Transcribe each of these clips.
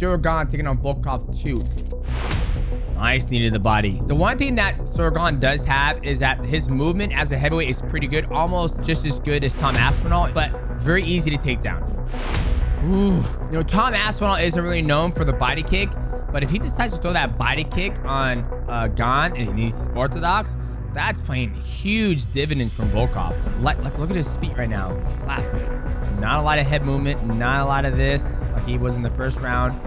Ciryl Gane taking on Volkov 2. Nice knee to the body. The one thing that Ciryl Gane does have is that his movement as a heavyweight is pretty good, almost just as good as Tom Aspinall, but very easy to take down. Ooh. You know, Tom Aspinall isn't really known for the body kick, but if he decides to throw that body kick on Gane and he's orthodox, that's playing huge dividends from Volkov. Like, look at his speed right now. It's flat-footed. Not a lot of head movement, not a lot of this, like he was in the first round.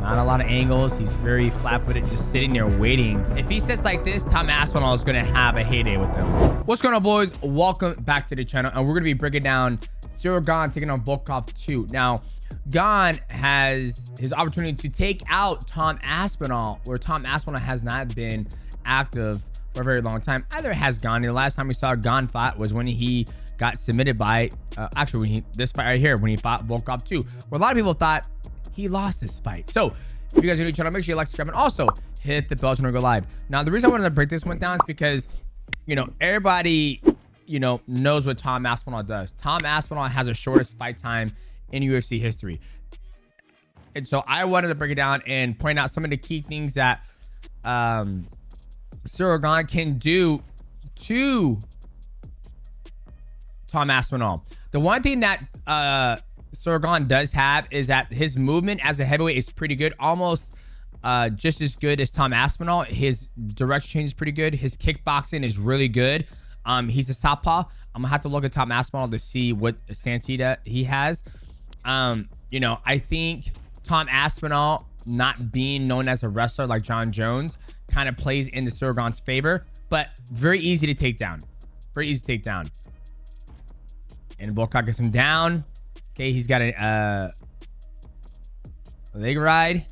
Not a lot of angles. He's very flat-footed, just sitting there waiting. If he sits like this, Tom Aspinall is going to have a heyday with him. What's going on, boys? Welcome back to the channel, and we're going to be breaking down Ciryl Gane taking on Volkov 2. Now, Gane has his opportunity to take out Tom Aspinall, where Tom Aspinall has not been active for a very long time. Either has Gane. The last time we saw Gane fight was when he got submitted by, this fight right here, when he fought Volkov 2, where a lot of people thought he lost this fight. So if you guys are new to the channel, make sure you like, subscribe, and also hit the bell to go live. Now, the reason I wanted to break this one down is because, you know, everybody, you know, knows what Tom Aspinall does. Tom Aspinall has the shortest fight time in UFC history. And so I wanted to break it down and point out some of the key things that Ciryl Gane can do to Tom Aspinall. The one thing that Ciryl Gane does have is that his movement as a heavyweight is pretty good, almost just as good as Tom Aspinall. His direction change is pretty good. His kickboxing is really good. He's a southpaw. I'm gonna have to look at Tom Aspinall to see what stance he has. You know, I think Tom Aspinall not being known as a wrestler like Jon Jones kind of plays into Ciryl Gane's favor, but very easy to take down. Very easy to take down. And Volkov gets him down. Okay, he's got a leg ride.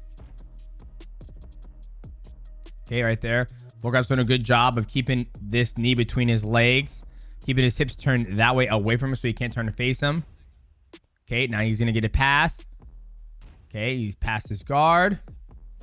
Okay, right there. Volkov's doing a good job of keeping this knee between his legs, keeping his hips turned that way away from him so he can't turn to face him. Okay, now he's going to get a pass. Okay, he's past his guard.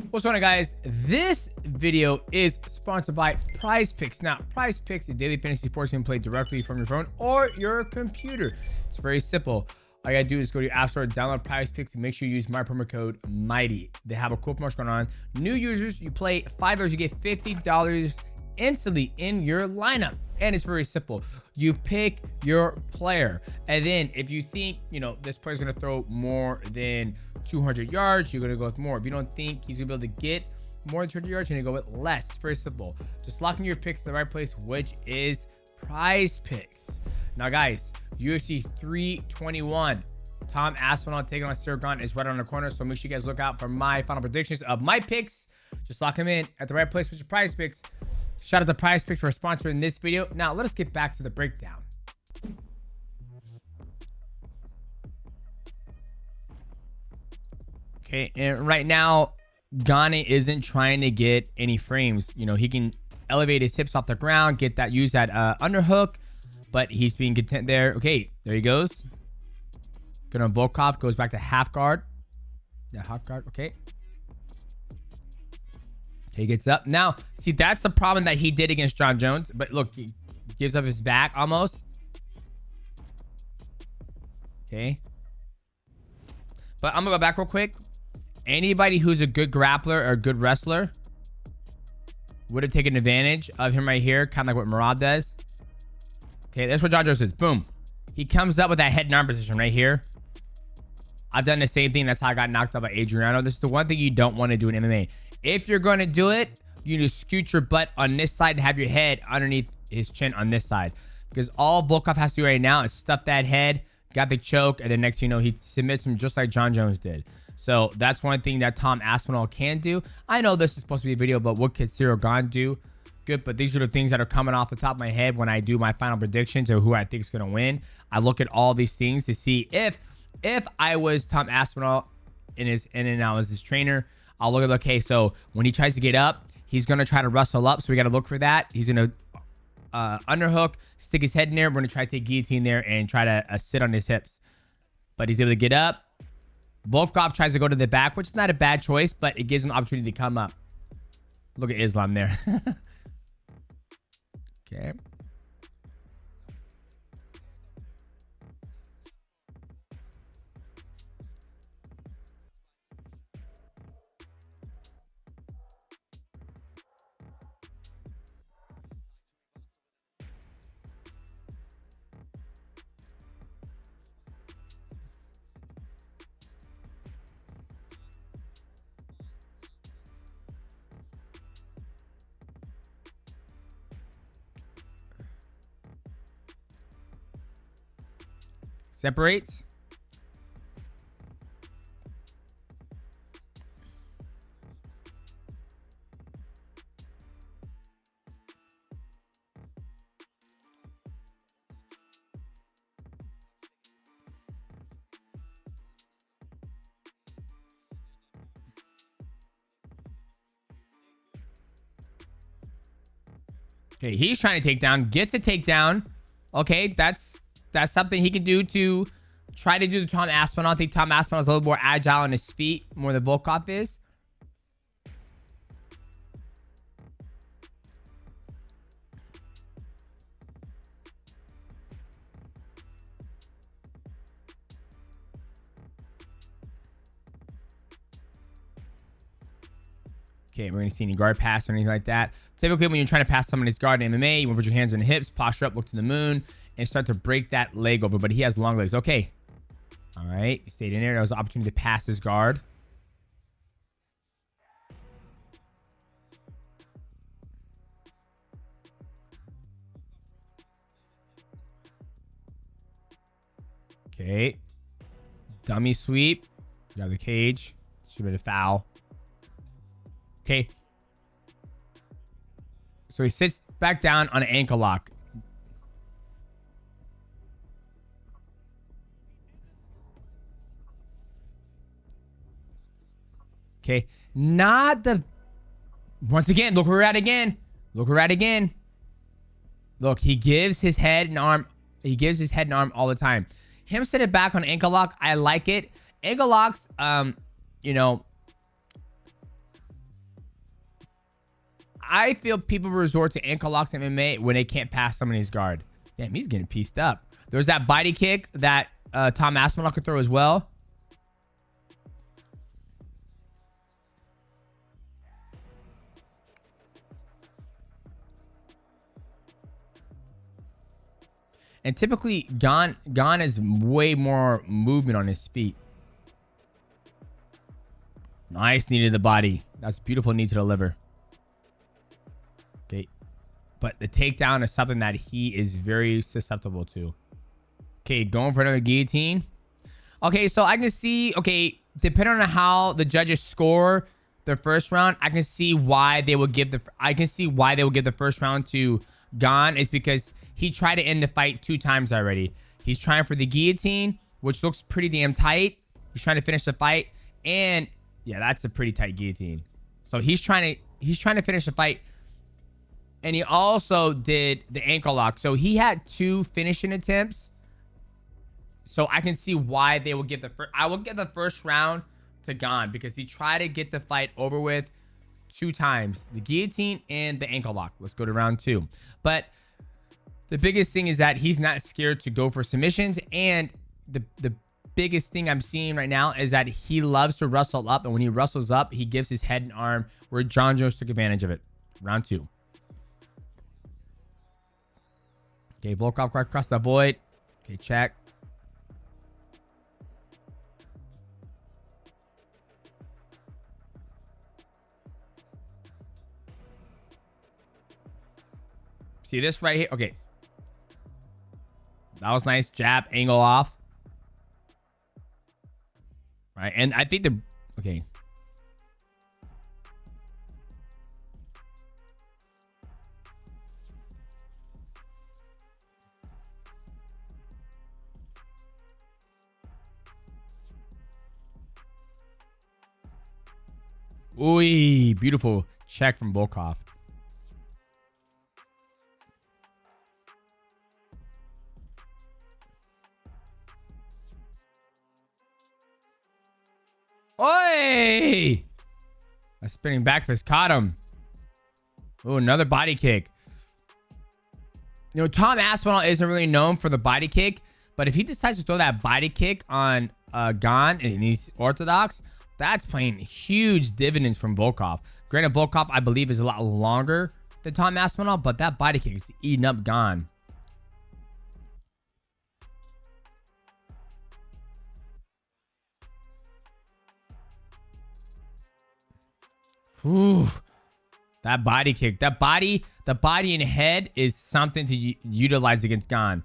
What's going on, guys? This video is sponsored by Prize Picks. Now, Prize Picks is a daily fantasy sports game played directly from your phone or your computer. It's very simple. All you gotta do is go to your app store, download Prize Picks, and make sure you use my promo code MIGHTY. They have a cool promotion going on. New users, you play $5, you get $50 instantly in your lineup. And it's very simple. You pick your player, and then if you think, you know, this player's gonna throw more than 200 yards, you're gonna go with more. If you don't think he's gonna be able to get more than 200 yards, you're gonna go with less. It's very simple. Just locking your picks in the right place, which is Prize Picks. Now, guys, UFC 321, Tom Aspinall taking on Ciryl Gane is right on the corner, so make sure you guys look out for my final predictions of my picks. Just lock them in at the right place with your Prize Picks. Shout out to Prize Picks for sponsoring this video. Now, let us get back to the breakdown. Okay, and right now, Gane isn't trying to get any frames. You know, he can elevate his hips off the ground, get that, use that underhook, but he's being content there. Okay, there he goes. Good on Volkov, goes back to half guard. Yeah, half guard, okay. He gets up. Now, see, that's the problem that he did against Jon Jones. But look, he gives up his back almost. Okay. But I'm going to go back real quick. Anybody who's a good grappler or a good wrestler would have taken advantage of him right here, kind of like what Marab does. Okay, that's what Jon Jones does. Boom. He comes up with that head and arm position right here. I've done the same thing. That's how I got knocked out by Adriano. This is the one thing you don't want to do in MMA. If you're going to do it, you need to scoot your butt on this side and have your head underneath his chin on this side. Because all Volkov has to do right now is stuff that head, got the choke, and then next thing you know, he submits him just like Jon Jones did. So that's one thing that Tom Aspinall can do. I know this is supposed to be a video, but what could Ciryl Gane do? Good, but these are the things that are coming off the top of my head when I do my final predictions of who I think is going to win. I look at all these things to see if I was Tom Aspinall and I was his trainer, I'll look at, okay, so when he tries to get up, he's going to try to wrestle up, so we got to look for that. He's going to underhook, stick his head in there. We're going to try to take guillotine there and try to sit on his hips. But he's able to get up. Volkov tries to go to the back, which is not a bad choice, but it gives him the opportunity to come up. Look at Islam there. Okay. Separates. Okay, he's trying to take down. Gets a takedown. Okay, that's something he can do to try to do the Tom Aspinall. I think Tom Aspinall is a little more agile on his feet, more than Volkov is. Okay, we're going to see any guard pass or anything like that. Typically, when you're trying to pass someone his guard in MMA, you want to put your hands on the hips, posture up, look to the moon, and start to break that leg over. But he has long legs. Okay. All right. He stayed in there. That was an opportunity to pass his guard. Okay. Dummy sweep. Got the cage. Should have been a foul. Okay. So he sits back down on an ankle lock. Okay. Not the... Once again, look where we're at again. Look where we're at again. Look, he gives his head and arm... He gives his head and arm all the time. Him sitting back on ankle lock, I like it. Ankle locks, you know... I feel people resort to ankle locks in MMA when they can't pass somebody's guard. Damn, he's getting pieced up. There's that body kick that Tom Aspinall could throw as well. And typically, Gane has way more movement on his feet. Nice knee to the body. That's a beautiful knee to the liver. Okay. But the takedown is something that he is very susceptible to. Okay, going for another guillotine. Okay, so I can see, okay, depending on how the judges score the first round, I can see why they would give the first round to Gane. It's because he tried to end the fight 2 times already. He's trying for the guillotine, which looks pretty damn tight. He's trying to finish the fight, and yeah, that's a pretty tight guillotine. So he's trying to finish the fight, and he also did the ankle lock. So he had 2 finishing attempts. So I can see why they will give the first. I will get the first round to Gane because he tried to get the fight over with 2 times, the guillotine and the ankle lock. Let's go to round 2. But the biggest thing is that he's not scared to go for submissions, and the biggest thing I'm seeing right now is that he loves to wrestle up, and when he wrestles up, he gives his head and arm, where John Jones took advantage of it. Round 2. Okay, Volkov across the void. Okay, check. See this right here? Okay. That was nice. Jab, angle off. Right, and I think okay. Ooh, beautiful check from Volkov. Oi! A spinning back fist caught him. Oh, another body kick. You know, Tom Aspinall isn't really known for the body kick, but if he decides to throw that body kick on Gane and he's orthodox, that's playing huge dividends from Volkov. Granted, Volkov, I believe, is a lot longer than Tom Aspinall, but that body kick is eating up Gane. Ooh, that body kick, the body and head is something to utilize against Gane.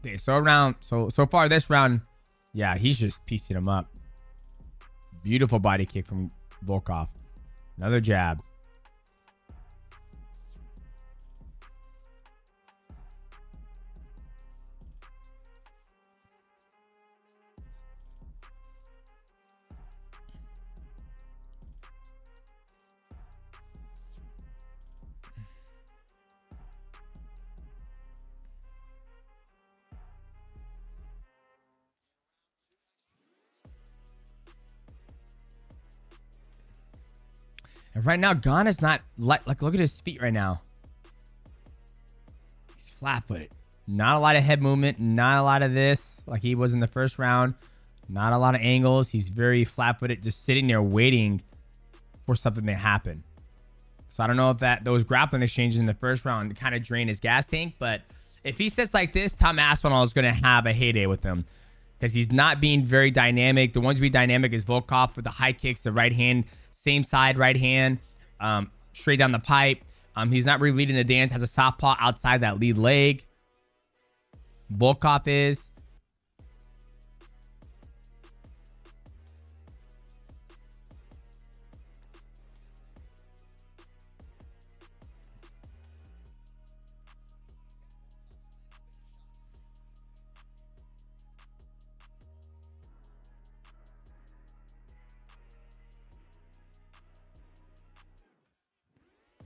Okay, so far this round, yeah, he's just piecing him up. Beautiful body kick from Volkov. Another jab. And right now, Gane is not like look at his feet right now. He's flat-footed. Not a lot of head movement. Not a lot of this like he was in the first round. Not a lot of angles. He's very flat-footed, just sitting there waiting for something to happen. So I don't know if those grappling exchanges in the first round kind of drain his gas tank. But if he sits like this, Tom Aspinall is going to have a heyday with him. Because he's not being very dynamic. The ones being dynamic is Volkov with the high kicks, the right hand, same side right hand, straight down the pipe. He's not really leading the dance. Has a southpaw outside that lead leg. Volkov is.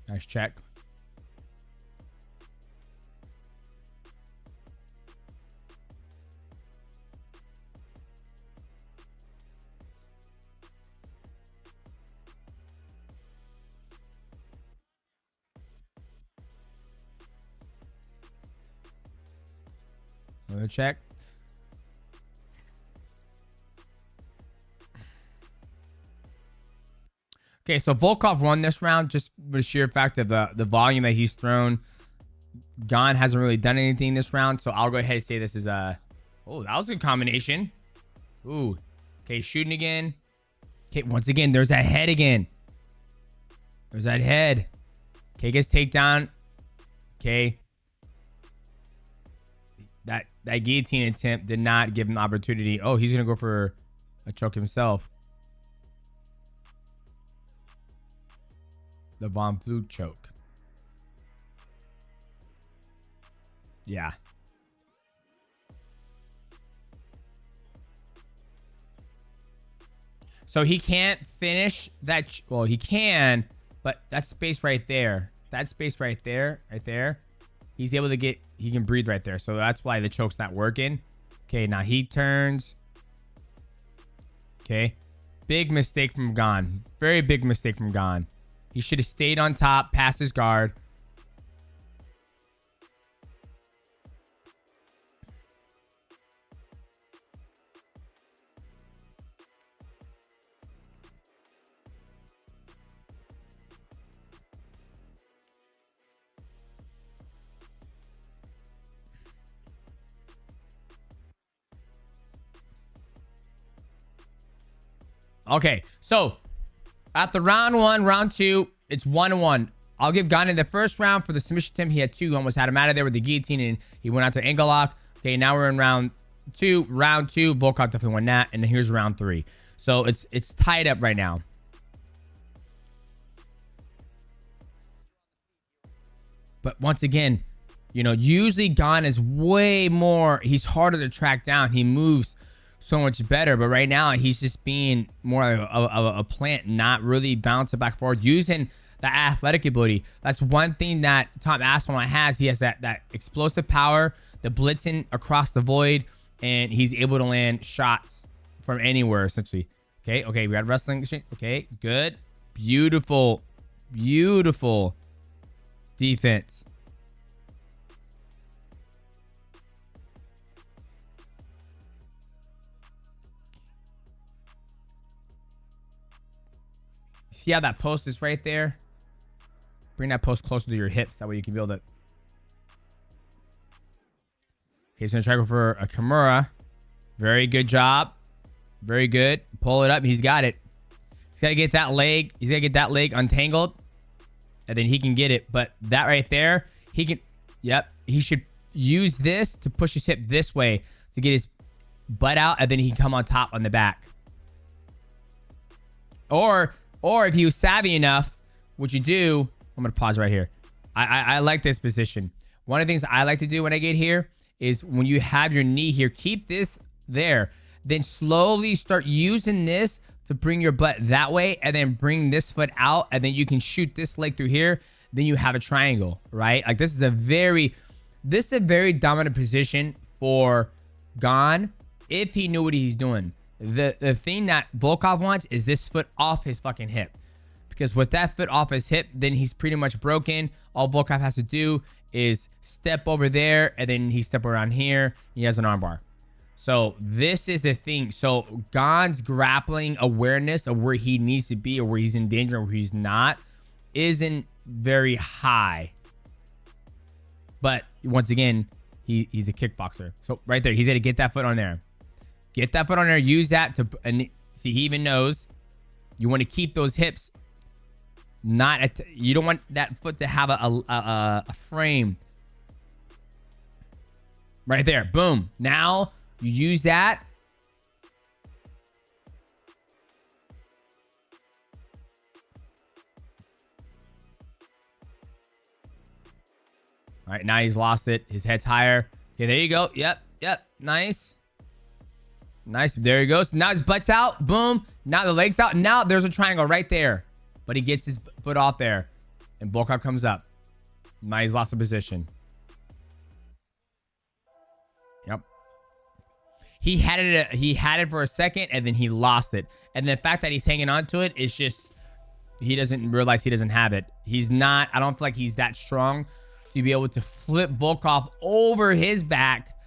Nice check. Another check. Okay, so Volkov won this round just for the sheer fact of the volume that he's thrown. Gane hasn't really done anything this round, so I'll go ahead and say this is a... Oh, that was a good combination. Ooh. Okay, shooting again. Okay, once again, there's that head again. There's that head. Okay, gets takedown. Okay. That guillotine attempt did not give him the opportunity. Oh, he's going to go for a choke himself. The Von Flute choke. Yeah. So he can't finish that. Well, he can, but that space right there. That space right there. He's able to get, he can breathe right there. So that's why the choke's not working. Okay, now he turns. Okay. Big mistake from Gane. Very big mistake from Gane. He should have stayed on top, past his guard. Okay, so after round one, round two, it's 1-1. I'll give Gane the first round for the submission attempt. He had two, almost had him out of there with the guillotine, and he went out to ankle lock. Okay, now we're in round two. Round two, Volkov definitely won that, and then here's round three. So it's tied up right now. But once again, you know, usually Gane is way more, he's harder to track down. He moves so much better, but right now he's just being more of a plant, not really bouncing back forward, using the athletic ability. That's one thing that Tom Aspinall has. He has that explosive power, the blitzing across the void, and he's able to land shots from anywhere, essentially. Okay, we had wrestling. Okay, good. Beautiful defense. See how that post is right there? Bring that post closer to your hips. That way you can be able to... Okay, he's going to try to go for a Kimura. Very good job. Very good. Pull it up. He's got it. He's got to get that leg. He's got to get that leg untangled. And then he can get it. But that right there, he can... Yep. He should use this to push his hip this way to get his butt out, and then he can come on top on the back. Or if he was savvy enough, what you do, I'm going to pause right here. I like this position. One of the things I like to do when I get here is when you have your knee here, keep this there. Then slowly start using this to bring your butt that way, and then bring this foot out, and then you can shoot this leg through here. Then you have a triangle, right? Like this is a very dominant position for Gane if he knew what he's doing. The thing that Volkov wants is this foot off his fucking hip. Because with that foot off his hip, then he's pretty much broken. All Volkov has to do is step over there, and then he step around here. He has an armbar. So this is the thing. So Gane's grappling awareness of where he needs to be, or where he's in danger, or where he's not, isn't very high. But once again, he's a kickboxer. So right there, he's got to get that foot on there. Get that foot on there. Use that to, and see, he even knows you want to keep those hips. You don't want that foot to have a frame. Right there. Boom. Now you use that. All right, now he's lost it. His head's higher. Okay, there you go. Yep. Nice. There he goes. Now his butt's out. Boom. Now the leg's out. Now there's a triangle right there. But he gets his foot off there. And Volkov comes up. Now he's lost the position. Yep. He had it for a second, and then he lost it. And the fact that he's hanging on to it is just, he doesn't realize he doesn't have it. He's not, I don't feel like he's that strong to be able to flip Volkov over his back.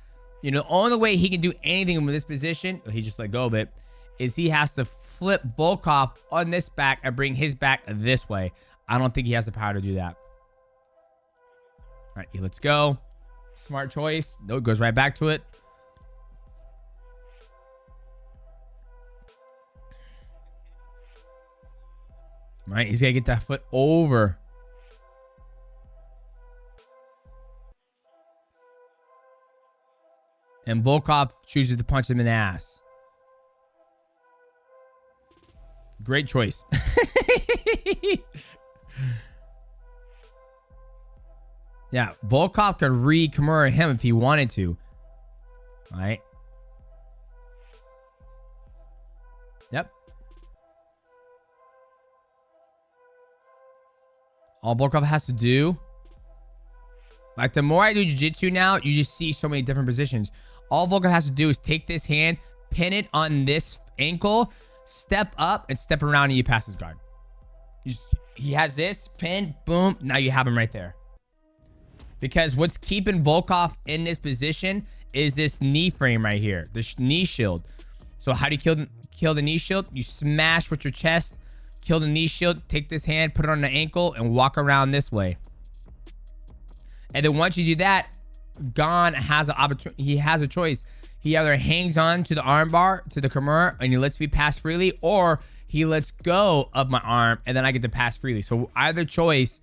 You know, the only way he can do anything with this position, he just let go of it, is he has to flip Volkov on this back and bring his back this way. I don't think he has the power to do that. All right, let's go. Smart choice. No, it goes right back to it. All right, he's got to get that foot over. And Volkov chooses to punch him in the ass. Great choice. Yeah, Volkov could re-Kimura him if he wanted to. All right. Yep. All Volkov has to do, like, the more I do jiu-jitsu now, you just see so many different positions. All Volkov has to do is take this hand, pin it on this ankle, step up, and step around, and you pass his guard. He has this pin, boom. Now you have him right there. Because what's keeping Volkov in this position is this knee frame right here, this knee shield. So how do you kill the knee shield? You smash with your chest, kill the knee shield, take this hand, put it on the ankle, and walk around this way. And then once you do that, Gane has an opportunity. He has a choice. He either hangs on to the armbar, to the Kimura, and he lets me pass freely, or he lets go of my arm, and then I get to pass freely. So either choice,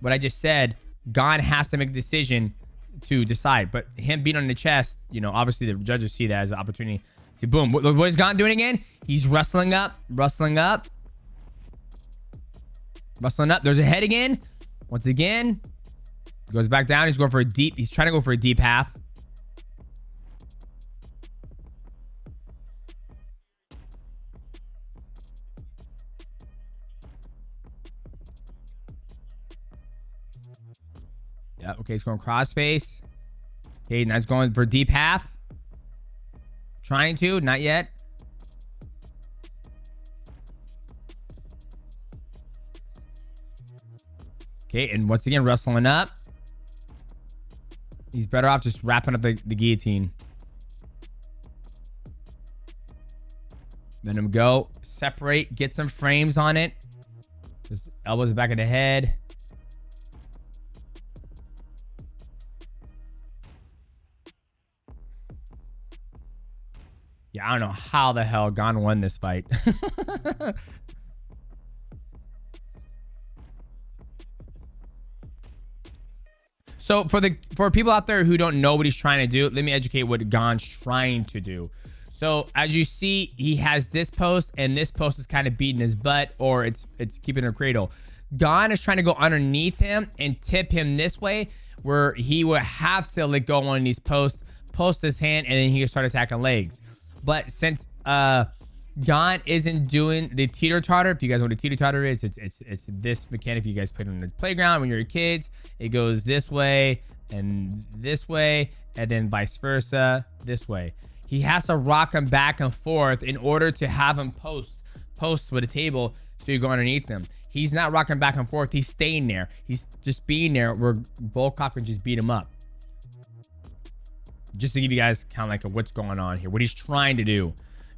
what I just said, Gane has to make a decision to decide. But him being on the chest, you know, obviously the judges see that as an opportunity. See, boom. What is Gane doing again? He's wrestling up. There's a head again. Once again, goes back down. He's going for a deep. He's trying to go for a deep half. Yeah, okay, he's going crossface. Okay, now he's going for deep half. Trying to, not yet. Okay, and once again, wrestling up. He's better off just wrapping up the guillotine. Let him go. Separate, get some frames on it. Just elbows back of the head. Yeah, I don't know how the hell Gane won this fight. So for people out there who don't know what he's trying to do, let me educate what Gane's trying to do. So as you see, he has this post, and this post is kind of beating his butt, or it's keeping a cradle. Gane is trying to go underneath him and tip him this way, where he would have to let go on these posts, post his hand, and then he can start attacking legs. But since Gane isn't doing the teeter-totter, if you guys know what a teeter-totter is, it's this mechanic you guys played on the playground when you were kids. It goes this way, and then vice versa, this way. He has to rock him back and forth in order to have him post with a table so you go underneath him. He's not rocking back and forth. He's staying there. He's just being there where Volkov can just beat him up. Just to give you guys kind of like what's going on here, what he's trying to do.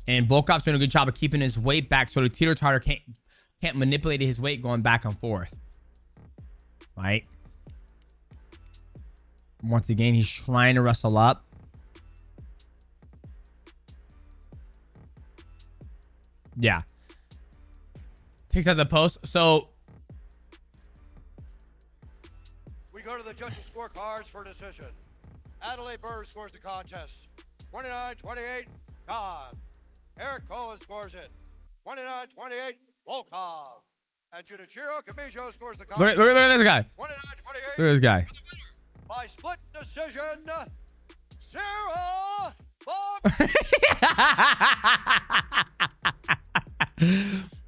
And Volkov's doing a good job of keeping his weight back so the teeter-totter can't manipulate his weight going back and forth. Right? Once again, he's trying to wrestle up. Yeah. Takes out the post. So we go to the judges' scorecards for decision. Adelaide Burr scores the contest. 29-28, Gane. Eric Cohen scores it. 29-28, Volkov. And Ciryl Gane scores the contest. Look at this guy. 29-28. Look at this guy. By split decision, Ciryl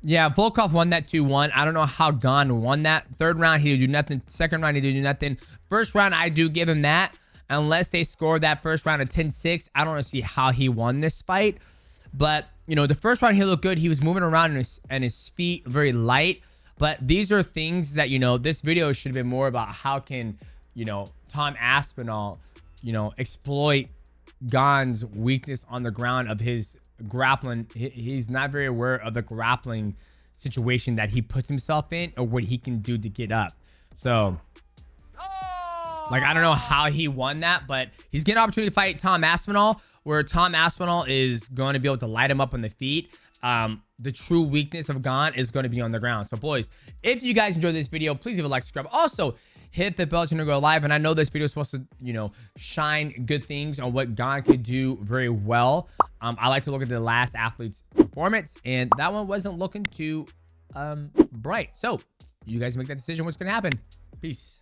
Yeah, Volkov won that 2-1. I don't know how Gane won that. Third round, he didn't do nothing. Second round, he didn't do nothing. First round, I do give him that. Unless they scored that first round at 10-6, I don't see how he won this fight. But, you know, the first round, he looked good. He was moving around and his feet very light. But these are things that, you know, this video should have been more about how can, you know, Tom Aspinall, you know, exploit Gane's weakness on the ground of his grappling. He's not very aware of the grappling situation that he puts himself in or what he can do to get up. So, like, I don't know how he won that, but he's getting an opportunity to fight Tom Aspinall, where Tom Aspinall is going to be able to light him up on the feet. The true weakness of Gane is going to be on the ground. So, boys, if you guys enjoyed this video, please leave a like, subscribe. Also, hit the bell to go live. And I know this video is supposed to, you know, shine good things on what Gane could do very well. I like to look at the last athlete's performance, and that one wasn't looking too bright. So, you guys make that decision. What's going to happen? Peace.